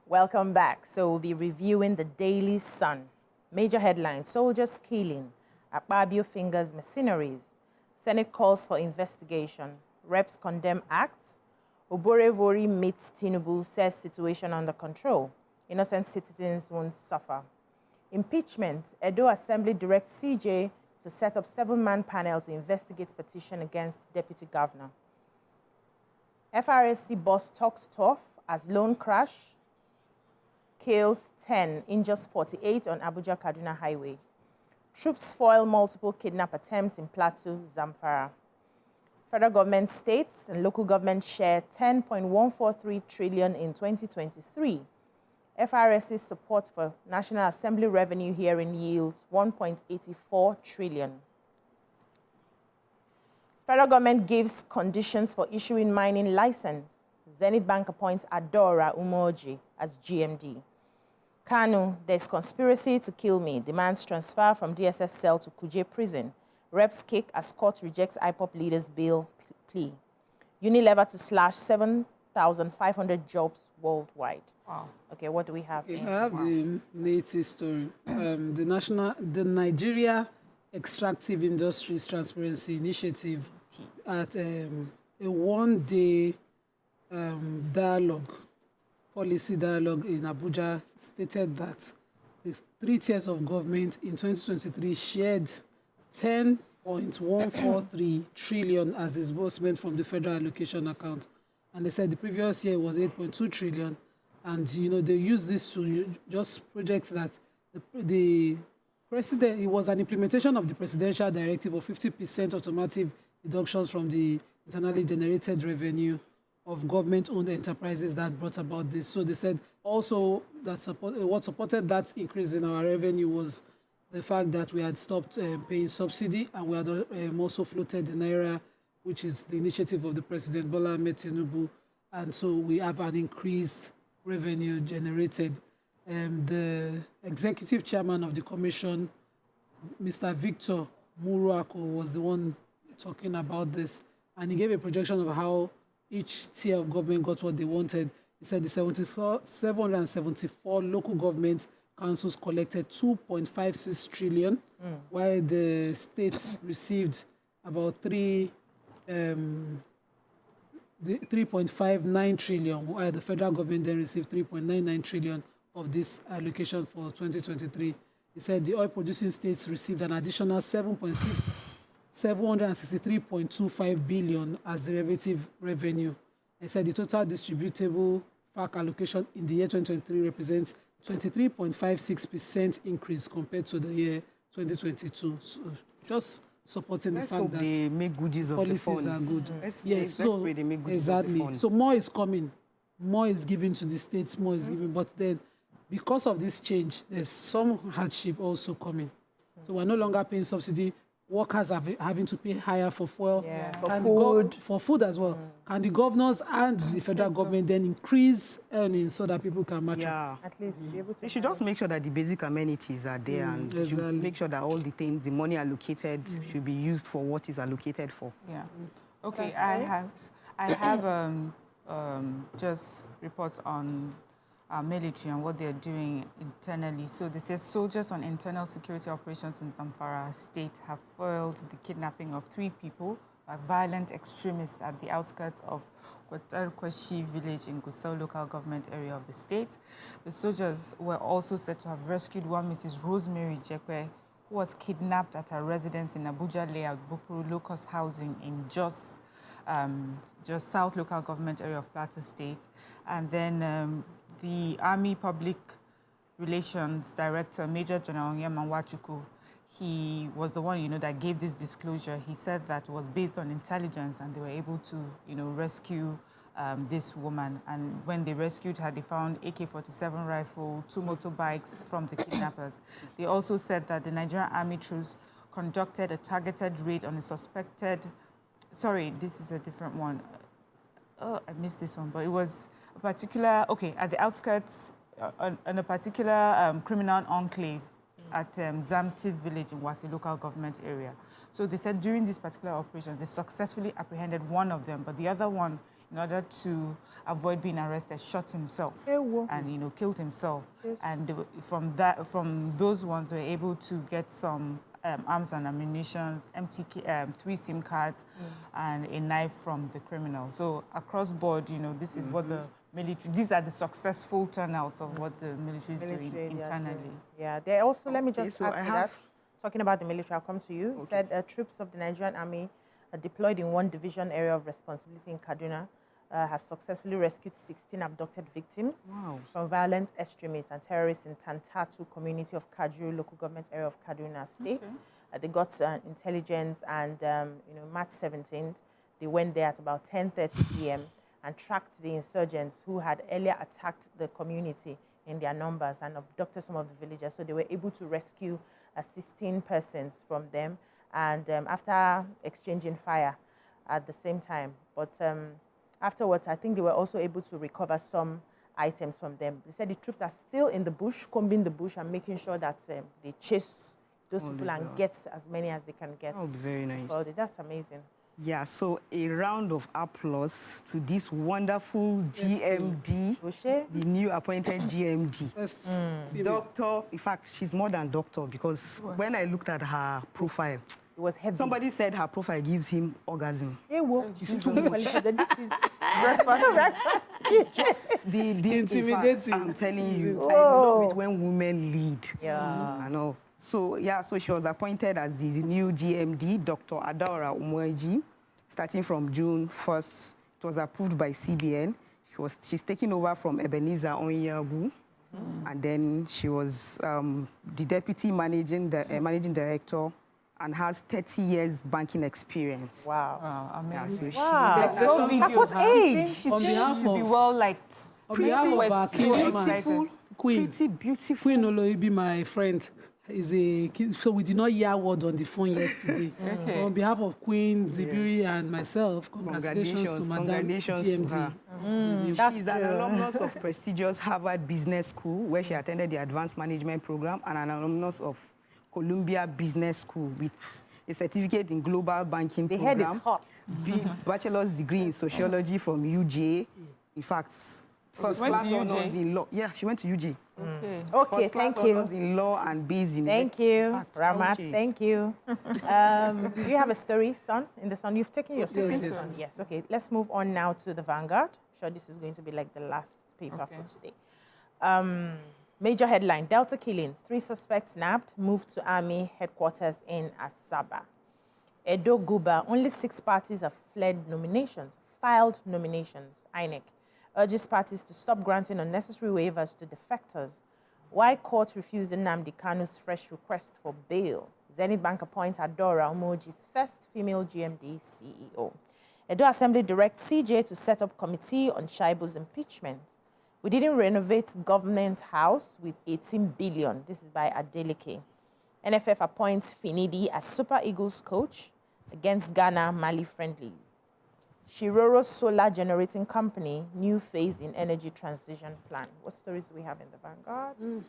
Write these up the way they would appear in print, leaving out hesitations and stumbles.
Welcome back. So we'll be reviewing the Daily Sun. Major headlines: soldiers killing, Akpabio fingers mercenaries, Senate calls for investigation, reps condemn acts, Oborevori meets Tinubu, says situation under control, innocent citizens won't suffer. Impeachment, Edo Assembly directs CJ to set up 7-man panel to investigate petition against Deputy Governor. FRSC boss talks tough as loan crash kills 10, injures 48 on Abuja-Kaduna Highway. Troops foil multiple kidnap attempts in Plateau, Zamfara. Federal government, states, and local government share 10.143 trillion in 2023. FRSC's support for National Assembly revenue hearing yields 1.84 trillion. Federal government gives conditions for issuing mining license. Zenith Bank appoints Adaora Umeoji as GMD. Kanu, there's conspiracy to kill me, demands transfer from DSS cell to Kuje prison. Reps kick as court rejects IPOP leaders' bill plea. Unilever to slash 7,500 jobs worldwide. Wow. Okay, what do we have? I have the latest story. The Nigeria Extractive Industries Transparency Initiative at a one-day policy dialogue in Abuja stated that the 3 tiers of government in 2023 shared 10.143 trillion as disbursement from the federal allocation account. And they said the previous year was 8.2 trillion. And, they use this to just project that the president, it was an implementation of the presidential directive of 50% automatic deductions from the internally generated revenue of government-owned enterprises that brought about this. So they said also that what supported that increase in our revenue was the fact that we had stopped paying subsidy, and we had also floated the Naira, which is the initiative of the President Bola Ahmed Tinubu, and so we have an increased revenue generated. The executive chairman of the commission, Mr. Victor Muruako, was the one talking about this, and he gave a projection of how each tier of government got what they wanted. He said the 774 local government councils collected 2.56 trillion, while the states received about 3.59 trillion, while the federal government then received 3.99 trillion of this allocation for 2023. He said the oil-producing states received an additional 763.25 billion as derivative revenue. He said the total distributable FAC allocation in the year 2023 represents 23.56% increase compared to the year 2022. So just supporting the fact that they make goodies of policies the funds. are good. Yes, so they make goodies of the funds. So more is coming, more is given to the states, more is given. But then, because of this change, there's some hardship also coming. So we're no longer paying subsidy. Workers are having to pay higher for fuel, for food as well. Can the governors and the federal government then increase earnings so that people can match up? At least be able to. They should just make sure that the basic amenities are there, and should make sure that all the things, the money allocated, should be used for what is allocated for. Yeah. Okay. I have just reports on our military and what they're doing internally. So they say soldiers on internal security operations in Zamfara state have foiled the kidnapping of 3 people by violent extremists at the outskirts of Kwatarkwashi village in Gusau local government area of the state. The soldiers were also said to have rescued one Mrs. Rosemary Jekwe, who was kidnapped at her residence in Abuja layout, Bukuru Locust Housing in Jos South local government area of Plateau State. And then the Army Public Relations Director, Major General Onyeagwu, he was the one, that gave this disclosure. He said that it was based on intelligence, and they were able to, rescue this woman. And when they rescued her, they found AK-47 rifle, 2 motorbikes from the kidnappers. They also said that the Nigerian Army troops conducted a targeted raid on a suspected. Sorry, this is a different one. Oh, I missed this one, but it was a particular, at the outskirts, in a particular criminal enclave at Zamtiv village in Wasi local government area. So they said during this particular operation, they successfully apprehended one of them, but the other one, in order to avoid being arrested, shot himself and, you know, killed himself. Yes. And from those ones, they were able to get some arms and ammunition, 3 SIM cards, and a knife from the criminal. So across board, you know, this is what the military, these are the successful turnouts of what the military is doing internally. Yeah, they also, let me just so add to that, talking about the military, I'll come to you, said troops of the Nigerian Army deployed in one division area of responsibility in Kaduna have successfully rescued 16 abducted victims from violent extremists and terrorists in Tantatu community of Kajuru local government area of Kaduna State. They got intelligence, and you know, March 17th, they went there at about 10:30 p.m. and tracked the insurgents who had earlier attacked the community in their numbers and abducted some of the villagers. So they were able to rescue 16 persons from them, and after exchanging fire at the same time. But afterwards, I think they were also able to recover some items from them. They said the troops are still in the bush, combing the bush and making sure that they chase those people and get as many as they can get. That would be very nice. That's amazing. Yeah, so a round of applause to this wonderful GMD, the new appointed GMD. Doctor, in fact, she's more than doctor, because when I looked at her profile, it was heavy. Somebody said her profile gives him orgasm. This is just the intimidating. I'm telling you, I love it when women lead. Yeah. I know. So, yeah, so she was appointed as the new GMD, Dr. Adaora Umeoji, starting from June 1st. It was approved by CBN. She's taking over from Ebenezer Onyeagwu. And then she was the deputy managing director and has 30 years banking experience. Wow. Amazing. Yeah, so that's what age? She seems to be well liked. On behalf of our beautiful, Queen, pretty beautiful. Queen Oloibi, my friend, so we did not hear word on the phone yesterday. So on behalf of Queen Zibiri and myself, congratulations to Madam GMD. She's an alumnus of prestigious Harvard Business School, where she attended the Advanced Management Program, and an alumnus of Columbia Business School with a certificate in Global Banking Program. The head is hot. Bachelor's degree in Sociology from UJ. In fact, first class honors in law. Yeah, she went to UJ. Okay, thank you. Honors in law and Bees University. Thank you, Ramat. Thank you. Do you have a story, son? In the Sun, you've taken your story. Yes. Okay. Let's move on now to the Vanguard. I'm sure this is going to be like the last paper for today. Major headline: Delta killings. 3 suspects nabbed. Moved to Army headquarters in Asaba. Edo Guba. Only 6 parties have filed nominations. INEC urges parties to stop granting unnecessary waivers to defectors. Why court refused Nnamdi Kanu's fresh request for bail? Zenith Bank appoints Adaora Umeoji first female GMD CEO. Edo Assembly directs CJ to set up committee on Shaibu's impeachment. We didn't renovate government house with 18 billion. This is by Adeleke. NFF appoints Finidi as Super Eagles coach against Ghana Mali friendlies. Shiroro Solar Generating Company, new phase in energy transition plan. What stories do we have in the Vanguard? Do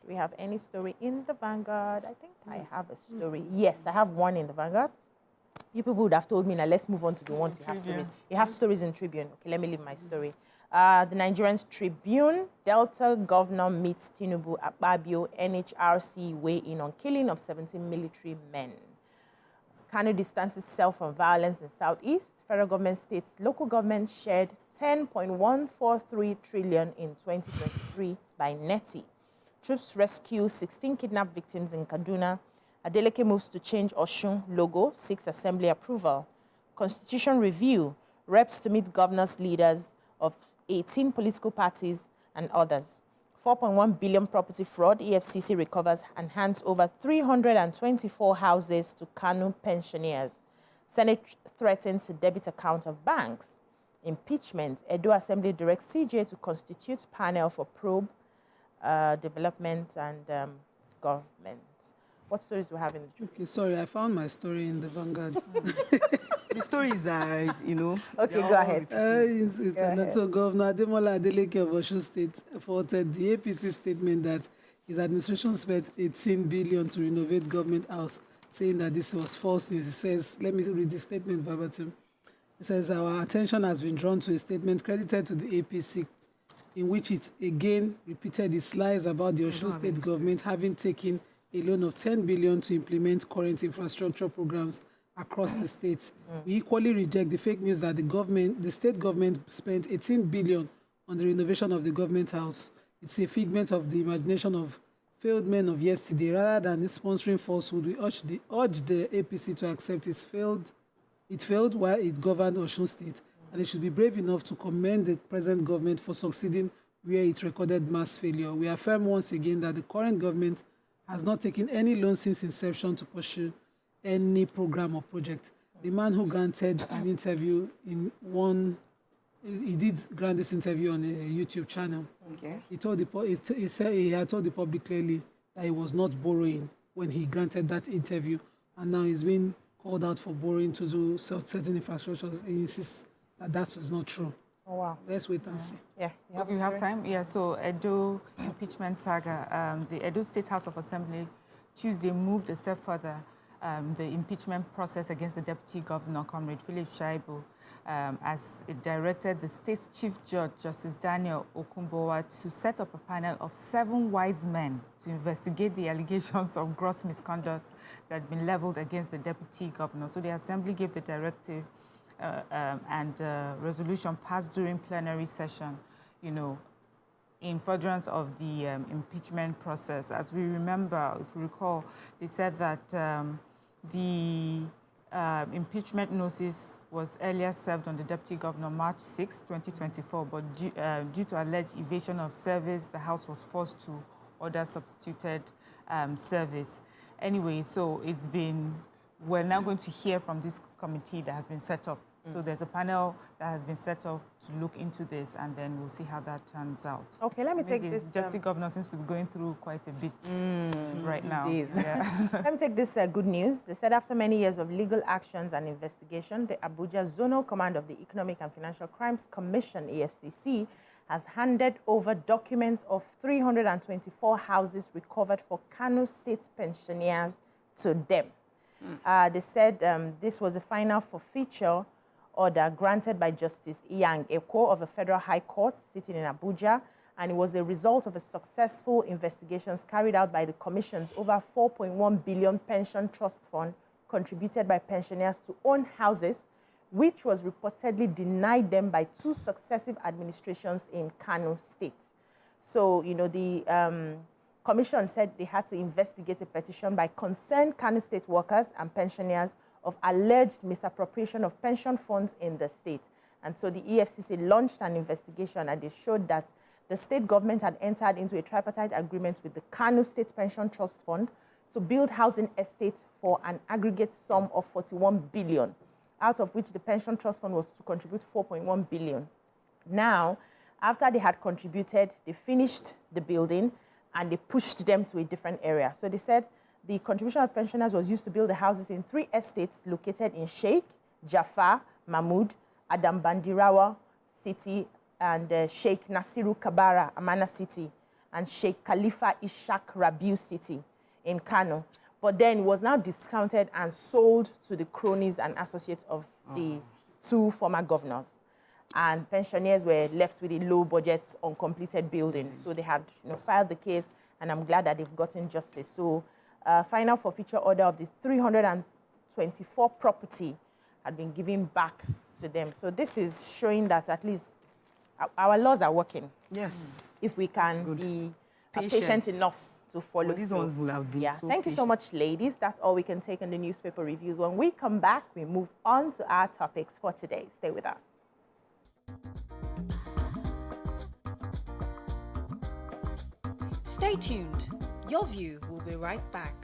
we have any story in the Vanguard? I think I have a story. Yes, I have one in the Vanguard. You people would have told me, now let's move on to the ones you have stories. You have stories in Tribune. Okay, let me leave my story. The Nigerian Tribune, Delta Governor meets Tinubu at Babio, NHRC weigh in on killing of 17 military men. Kanu distances self from violence in Southeast. Federal government states local governments shared 10.143 trillion in 2023 by NETI. Troops rescue 16 kidnapped victims in Kaduna. Adeleke moves to change Osun logo, seeks assembly approval. Constitution review, reps to meet governors, leaders of 18 political parties and others. 4.1 billion property fraud, EFCC recovers and hands over 324 houses to Kanu pensioners. Senate threatens the debit account of banks. Impeachment, Edo Assembly directs CJ to constitute panel for probe development and government. What stories do we have in the Okay, sorry, I found my story in the Vanguard. The stories are, you know. Okay, go ahead. So Governor Ademola Adeleke of Osun State faulted the APC statement that his administration spent 18 billion to renovate government house, saying that this was false news. He says, let me read the statement verbatim. It says, our attention has been drawn to a statement credited to the APC in which it again repeated its lies about the Osun State government having taken a loan of 10 billion to implement current infrastructure programs across the state. We equally reject the fake news that the state government spent 18 billion on the renovation of the government house. It's a figment of the imagination of failed men of yesterday. Rather than sponsoring falsehood, we urge the APC to accept it failed while it governed Osun State, and it should be brave enough to commend the present government for succeeding where it recorded mass failure. We affirm once again that the current government has not taken any loan since inception to pursue any program or project. The man who granted an interview he did grant this interview on a YouTube channel. Okay. He had told the public clearly that he was not borrowing when he granted that interview, and now he's been called out for borrowing to do certain infrastructures. He insists that that is not true. Oh, wow. Let's wait and see. Yeah. We have time? Yeah, so Edo impeachment saga. The Edo State House of Assembly Tuesday moved a step further the impeachment process against the Deputy Governor, Comrade Philip Shaibu, as it directed the state's Chief Judge, Justice Daniel Okunbowa, to set up a panel of 7 wise men to investigate the allegations of gross misconduct that had been leveled against the Deputy Governor. So the Assembly gave the directive and resolution passed during plenary session, in furtherance of the impeachment process. As we remember, if we recall, they said that the impeachment notice was earlier served on the Deputy Governor March 6, 2024, but due to alleged evasion of service, the House was forced to order substituted service. Anyway, so we're now going to hear from this committee that has been set up. So there's a panel that has been set up to look into this, and then we'll see how that turns out. Okay, let me take this. The Deputy Governor seems to be going through quite a bit right now. Yeah. Let me take this good news. They said after many years of legal actions and investigation, the Abuja Zonal Command of the Economic and Financial Crimes Commission, EFCC, has handed over documents of 324 houses recovered for Kano State pensioners to them. They said this was a final forfeiture order granted by Justice Iyang Eko of the Federal High Court sitting in Abuja, and it was a result of a successful investigations carried out by the Commission's over 4.1 billion pension trust fund contributed by pensioners to own houses, which was reportedly denied them by 2 successive administrations in Kano State. So, the Commission said they had to investigate a petition by concerned Kano State workers and pensioners of alleged misappropriation of pension funds in the state. And so the EFCC launched an investigation, and they showed that the state government had entered into a tripartite agreement with the Kano State Pension Trust Fund to build housing estates for an aggregate sum of 41 billion, out of which the pension trust fund was to contribute 4.1 billion. Now, after they had contributed, they finished the building and they pushed them to a different area. So they said the contribution of pensioners was used to build the houses in 3 estates located in Sheikh, Jafar, Mahmood, Adam Bandirawa City, and Sheikh Nasiru Kabara, Amana City, and Sheikh Khalifa Ishaq Rabiu City in Kano. But then it was now discounted and sold to the cronies and associates of the 2 former governors. And pensioners were left with a low budget, uncompleted building. So they had filed the case, and I'm glad that they've gotten justice. So final forfeiture order of the 324 property had been given back to them. So this is showing that at least our laws are working. Yes. If we can be patient enough to follow. Well, these ones will have been so Thank you so much, ladies. That's all we can take on the newspaper reviews. When we come back, we move on to our topics for today. Stay with us. Stay tuned. Your View will be right back.